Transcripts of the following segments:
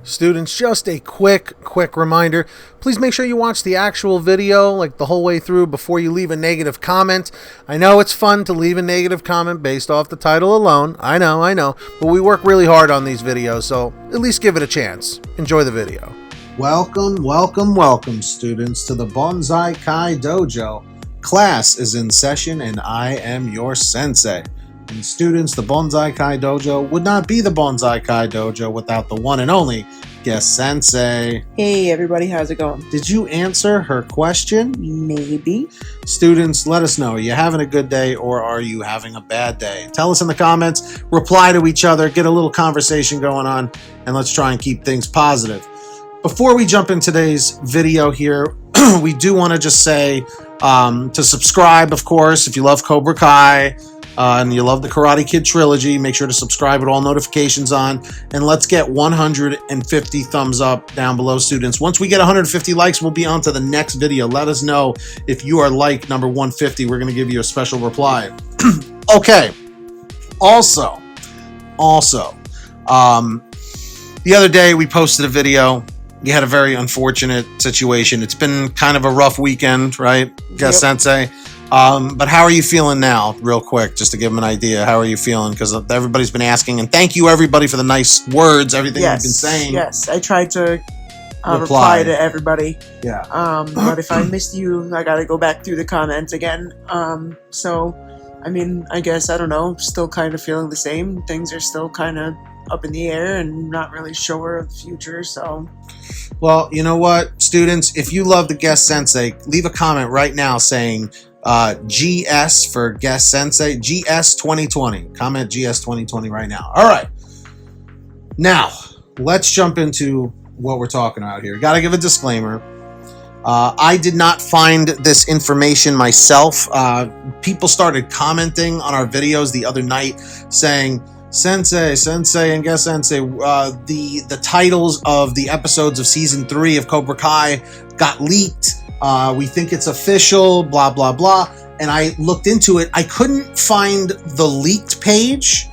Students, just a quick reminder. Please make sure you watch the actual video, like the whole way through, before you leave a negative comment. I know it's fun to leave a negative comment based off the title alone. I know. But we work really hard on these videos, so at least give it a chance. Enjoy the video. Welcome, students, to the Bonsai Kai Dojo. Class is in session, and I am your sensei. And students, the Bonsai Kai Dojo would not be the Bonsai Kai Dojo without the one and only guest sensei. Hey everybody, how's it going? Did you answer her question? Maybe. Students, let us know. Are you having a good day or are you having a bad day? Tell us in the comments, reply to each other, get a little conversation going on, and let's try and keep things positive. Before we jump in today's video here, we do want to just say to subscribe, of course, if you love Cobra Kai. And you love the Karate Kid trilogy, make sure to subscribe with all notifications on. And let's get 150 thumbs up down below, students. Once we get 150 likes, we'll be on to the next video. Let us know if you are like number 150. We're going to give you a special reply. Okay. Also, the other day we posted a video. We had a very unfortunate situation. It's been kind of a rough weekend, right? Guest Sensei. But how are you feeling now, real quick, just to give them an idea? How are you feeling? Because everybody's been asking, and thank you everybody for the nice words, everything you've been saying. Yes, I tried to reply to everybody. Yeah. But if I missed you, I gotta go back through the comments again. So, I mean, I guess, I don't know, still kind of feeling the same. Things are still kind of up in the air and not really sure of the future, so. Well, you know what, students? If you love the guest sensei, leave a comment right now saying GS for guest sensei, GS 2020. Comment GS 2020 right now. All right. Now, let's jump into what we're talking about here. Got to give a disclaimer. I did not find this information myself. People started commenting on our videos the other night saying, Sensei, and guest sensei, the titles of the episodes of season 3 of Cobra Kai got leaked. We think it's official, blah, blah, blah. And I looked into it. I couldn't find the leaked page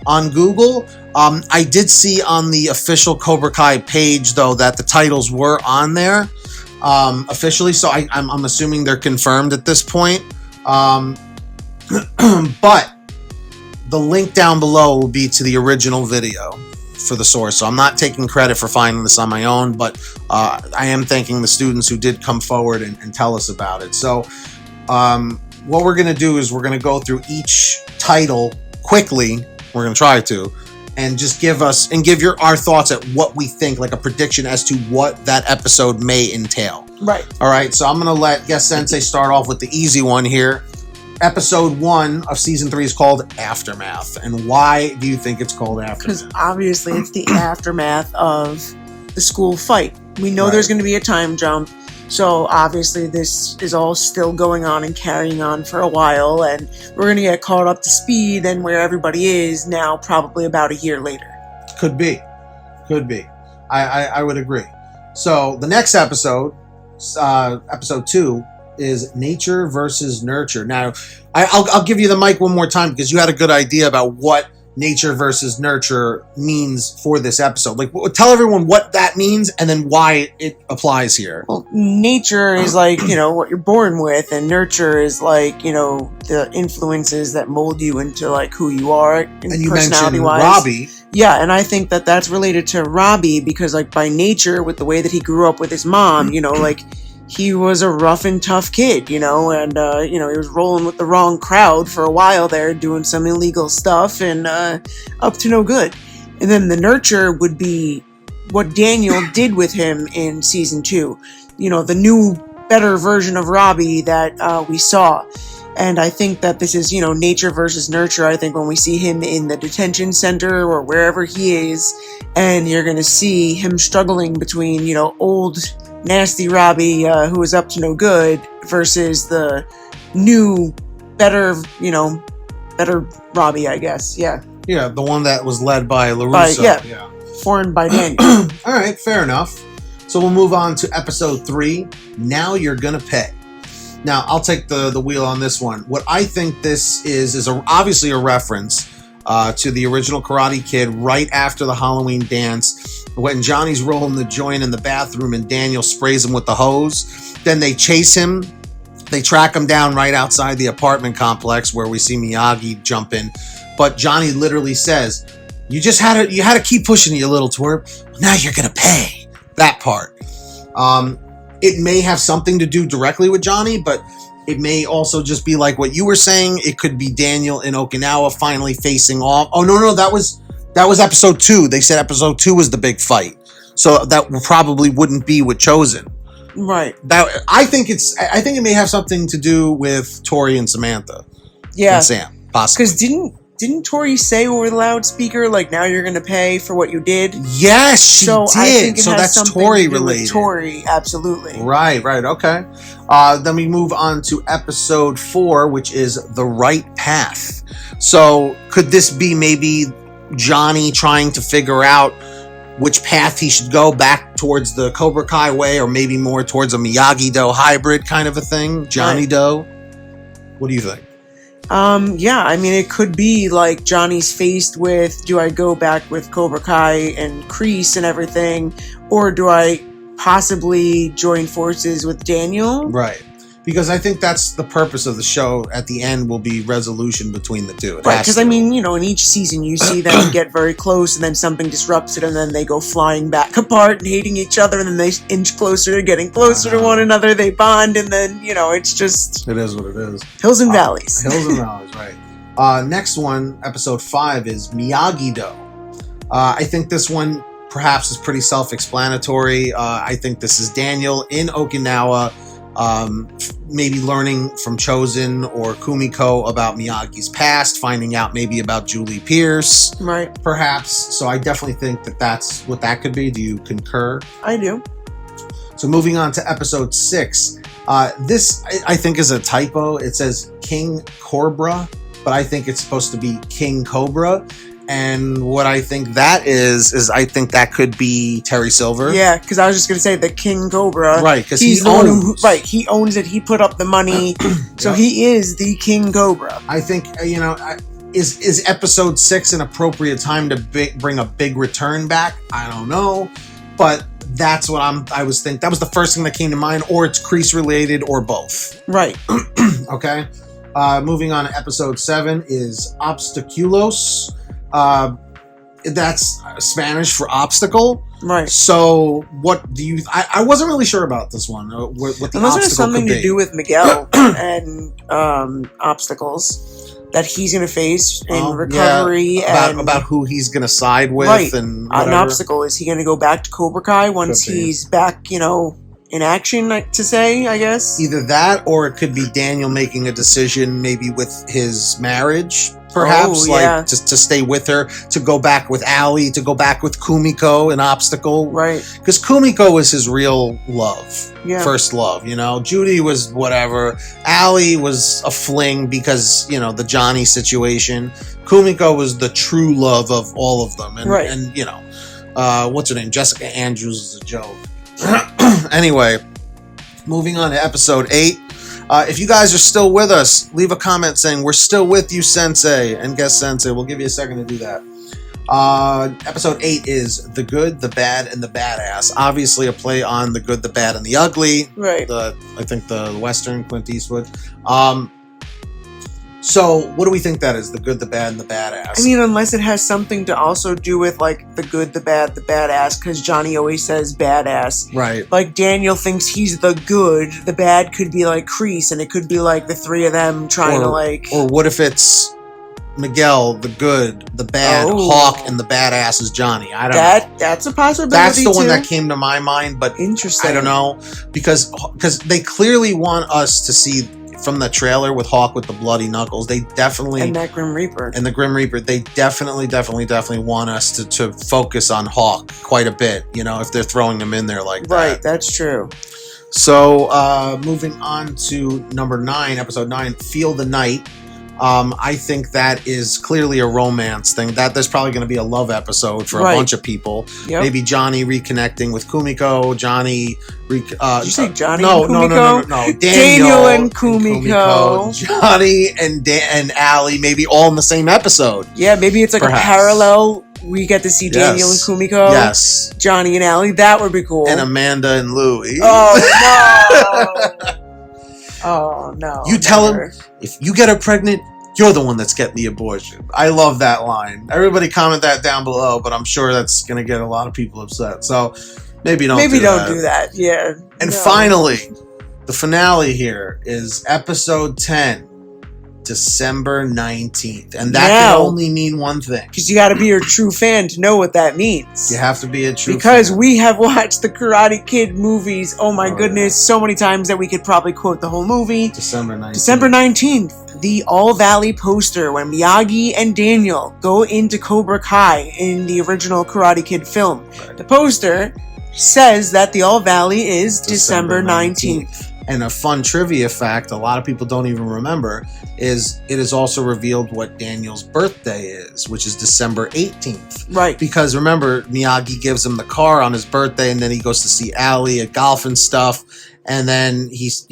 on Google. I did see on the official Cobra Kai page, though, that the titles were on there officially. So I'm assuming they're confirmed at this point. But the link down below will be to the original video for the source. So I'm not taking credit for finding this on my own, but I am thanking the students who did come forward and tell us about it. So what we're going to do is we're going to go through each title quickly. We're going to try to, and just give our thoughts at what we think, like a prediction as to what that episode may entail. Right. All right. So I'm going to let guest sensei start off with the easy one here. Episode 1 of season 3 is called Aftermath. And why do you think it's called Aftermath? Because obviously it's the aftermath of the school fight. We know there's going to be a time jump. So obviously this is all still going on and carrying on for a while. And we're going to get caught up to speed and where everybody is now, probably about a year later. Could be. I would agree. So the next episode, episode 2, is Nature versus Nurture. Now, I'll give you the mic one more time because you had a good idea about what Nature versus Nurture means for this episode. Like, tell everyone what that means and then why it applies here. Well, nature is like, what you're born with, and nurture is like, the influences that mold you into like who you are. And you mentioned Robbie. Yeah, and I think that that's related to Robbie because like by nature, with the way that he grew up with his mom, like he was a rough and tough kid, and, he was rolling with the wrong crowd for a while there, doing some illegal stuff and up to no good. And then the nurture would be what Daniel did with him in season 2. The new, better version of Robbie that we saw. And I think that this is, nature versus nurture. I think when we see him in the detention center or wherever he is, and you're going to see him struggling between, old nasty Robbie, who was up to no good, versus the new, better Robbie, I guess. Yeah. Yeah, the one that was led by LaRusso. Formed by Daniel. All right, fair enough. So we'll move on to episode 3. Now You're Gonna Pay. Now, I'll take the wheel on this one. What I think this is obviously a reference to the original Karate Kid right after the Halloween dance. When Johnny's rolling the joint in the bathroom and Daniel sprays him with the hose, then they chase him. They track him down right outside the apartment complex where we see Miyagi jump in. But Johnny literally says, you had to keep pushing, you little twerp. Now you're going to pay. That part. It may have something to do directly with Johnny, but it may also just be like what you were saying. It could be Daniel in Okinawa finally facing off. Oh, no, that was episode 2. They said episode 2 was the big fight. So that probably wouldn't be with Chosen. Right. I think it may have something to do with Tori and Samantha. Yeah. And Sam, possibly. Because didn't Tori say over the loudspeaker, like, now you're going to pay for what you did? Yes, she did. I think it so has that's something Tori to do with related. Tori, absolutely. Right, okay. Then we move on to episode 4, which is The Right Path. So could this be maybe Johnny trying to figure out which path he should go, back towards the Cobra Kai way or maybe more towards a Miyagi-Do hybrid kind of a thing? Johnny-Do? What do you think? Yeah, I mean, it could be like Johnny's faced with, do I go back with Cobra Kai and Kreese and everything, or do I possibly join forces with Daniel? Right. Because I think that's the purpose of the show. At the end will be resolution between the two. Right, because I mean, in each season you see them get very close and then something disrupts it and then they go flying back apart and hating each other and then they inch closer, getting closer to one another, they bond, and then, it's just... It is what it is. Hills and valleys. Hills and valleys, right. Next one, episode 5, is Miyagi-Do. I think this one perhaps is pretty self-explanatory. I think this is Daniel in Okinawa, maybe learning from Chosen or Kumiko about Miyagi's past, finding out maybe about Julie Pierce, right? Perhaps. So I definitely think that that's what that could be. Do you concur? I do. So moving on to episode 6. This I think is a typo. It says King Cobra, but I think it's supposed to be King Cobra. And what I think that is I think that could be Terry Silver. Yeah, because I was just going to say the King Cobra. Right, because he's the one who, he owns it. He put up the money. So he is the King Cobra. I think, is episode 6 an appropriate time to bring a big return back? I don't know. But that's what I was thinking. That was the first thing that came to mind. Or it's Kreese related or both. Right. Okay. Moving on to episode 7 is Obstaculos. That's Spanish for obstacle. Right. So what do you... I wasn't really sure about this one. What the Unless obstacle it has something could to do with Miguel and obstacles that he's going to face in recovery. Yeah, and about who he's going to side with. Right. And an obstacle. Is he going to go back to Cobra Kai once he's back, in action, to say, I guess? Either that, or it could be Daniel making a decision maybe with his marriage, perhaps, just to stay with her, to go back with Allie, to go back with Kumiko, an obstacle. Right. Because Kumiko was his real love. Yeah. First love, Judy was whatever. Allie was a fling because, the Johnny situation. Kumiko was the true love of all of them. And, right. And, what's her name? Jessica Andrews is a joke. Anyway, moving on to episode 8. If you guys are still with us, leave a comment saying we're still with you, Sensei, and guest Sensei. We'll give you a second to do that. Episode 8 is The Good, the Bad, and the Badass. Obviously a play on The Good, the Bad, and the Ugly. Right. I think the Western Clint Eastwood. So, what do we think that is? The Good, the Bad, and the Badass? I mean, unless it has something to also do with, the good, the bad, the badass, because Johnny always says badass. Right. Like, Daniel thinks he's the good. The bad could be, Kreese, and it could be, the three of them trying to, Or what if it's Miguel, the good, the bad, Hawk, and the badass is Johnny? I don't know. That's a possibility, That's the one that came to my mind, but interesting. I don't know. Because they clearly want us to see... From the trailer with Hawk with the bloody knuckles, they definitely... And that Grim Reaper. And the Grim Reaper, they definitely want us to focus on Hawk quite a bit, if they're throwing him in there like that. Right, that's true. So, moving on to number 9, episode 9, Feel the Night. I think that is clearly a romance thing. That there's probably going to be a love episode for a bunch of people. Yep. Maybe Johnny reconnecting with Kumiko. Johnny. Did you say Johnny? No, and Kumiko? no. Daniel and Kumiko. Johnny and Allie, maybe all in the same episode. Yeah, maybe it's like Perhaps. a parallel. We get to see Daniel and Kumiko. Yes. Johnny and Allie. That would be cool. And Amanda and Louie. Oh no! Oh no! You tell him, if you get her pregnant, you're the one that's getting the abortion. I love that line. Everybody comment that down below, but I'm sure that's going to get a lot of people upset. So maybe don't do that. Yeah. And finally, the finale here is episode 10, December 19th. And that can only mean one thing. Because you got to be a true fan to know what that means. You have to be a true fan. Because we have watched the Karate Kid movies, oh my goodness, so many times that we could probably quote the whole movie. December 19th. December 19th, the All Valley poster when Miyagi and Daniel go into Cobra Kai in the original Karate Kid film. Right. The poster says that the All Valley is December 19th. And a fun trivia fact, a lot of people don't even remember, is it is also revealed what Daniel's birthday is, which is December 18th. Right. Because remember, Miyagi gives him the car on his birthday, and then he goes to see Allie at golf and stuff. And then he's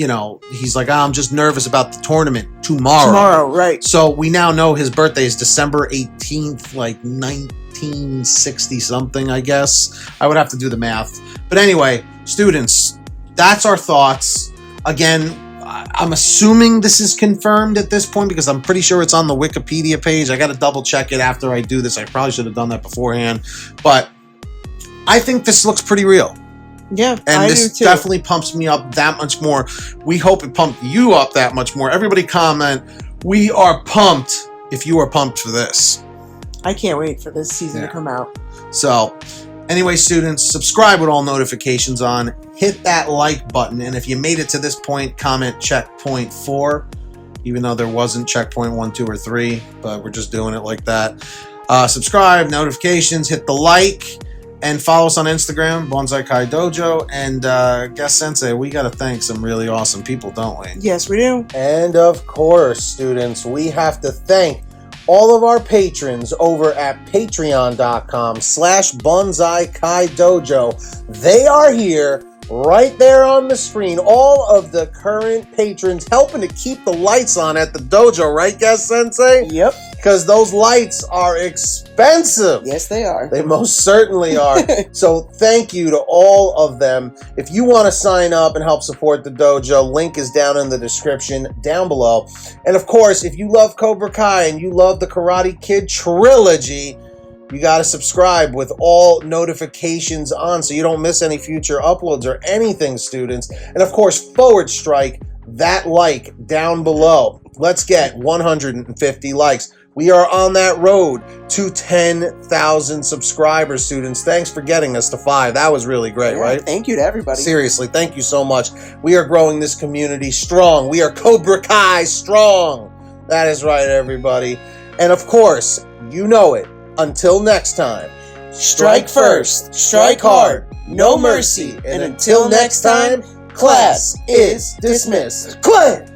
like, I'm just nervous about the tournament tomorrow. Right. So we now know his birthday is December 18th, like 1960 something, I guess. I would have to do the math. But anyway, students, that's our thoughts. Again, I'm assuming this is confirmed at this point because I'm pretty sure it's on the Wikipedia page. I got to double check it after I do this. I probably should have done that beforehand. But I think this looks pretty real. Yeah, and this definitely pumps me up that much more. We hope it pumped you up that much more. Everybody comment, we are pumped if you are pumped for this. I can't wait for this season to come out. So, anyway, students, subscribe with all notifications on. Hit that like button. And if you made it to this point, comment checkpoint 4. Even though there wasn't checkpoint 1, 2, or 3. But we're just doing it like that. Subscribe, notifications, hit the like. And follow us on Instagram, Bonsai Kai Dojo. And Guest Sensei, we got to thank some really awesome people, don't we? Yes, we do. And of course, students, we have to thank all of our patrons over at patreon.com/Bonsai Kai Dojo. They are here right there on the screen. All of the current patrons helping to keep the lights on at the dojo, right, Guest Sensei? Yep. Because those lights are expensive. Yes, they are. They most certainly are. So thank you to all of them. If you want to sign up and help support the dojo, link is down in the description down below. And of course, if you love Cobra Kai and you love the Karate Kid trilogy, you got to subscribe with all notifications on so you don't miss any future uploads or anything, students. And of course, strike that like down below. Let's get 150 likes. We are on that road to 10,000 subscribers, students. Thanks for getting us to 5. That was really great, right? Thank you to everybody. Seriously, thank you so much. We are growing this community strong. We are Cobra Kai strong. That is right, everybody. And of course, you know it. Until next time, strike first, strike hard, no mercy. And until next time, class is dismissed. Quit!